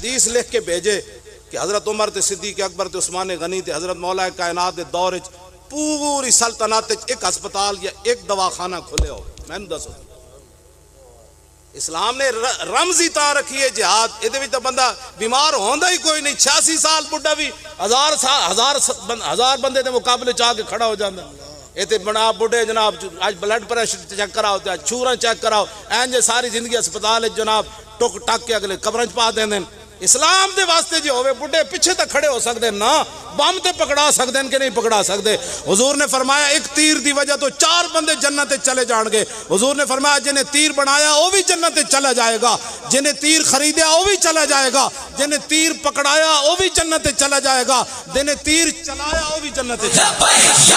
حدیث لکھ کے بھیجے کہ حضرت عمر تے صدیق اکبر تے عثمان غنی تے حضرت مولا کائنات دے دور وچ پوری سلطنت وچ ایک ہسپتال یا ایک دواخانہ کھلے ہو. میں دسو اسلام نے رمزی تا رکھی ہے جہاد. یہ تو بندہ بیمار ہوندا ہی کوئی نہیں. 86 سال بڈھا بھی ہزار بندے دے مقابلے چاہ کے کھڑا ہو جاتا. یہ بنا بڈھے جناب آج بلڈ پریشر چیک کراؤ تے شوگر چیک کراؤ این ساری زندگی ہسپتال جناب ٹک ٹک کے اگلے قبر چ پا دیں. اسلام دے واسطے جی ہوئے بڈھے پیچھے تک کھڑے ہو سکتے نا بم تے پکڑا سکتے ہیں کہ نہیں پکڑا سکتے. حضور نے فرمایا ایک تیر دی وجہ تو 4 بندے جنت چلے جان گے. حضور نے فرمایا جنہیں تیر بنایا وہ بھی جنت چلا جائے گا, جنہیں تیر خریدیا وہ بھی چلا جائے گا, جنہیں تیر پکڑایا وہ بھی جنت چلا جائے گا, جنہیں تیر چلایا وہ بھی جنت چلا جائے گا.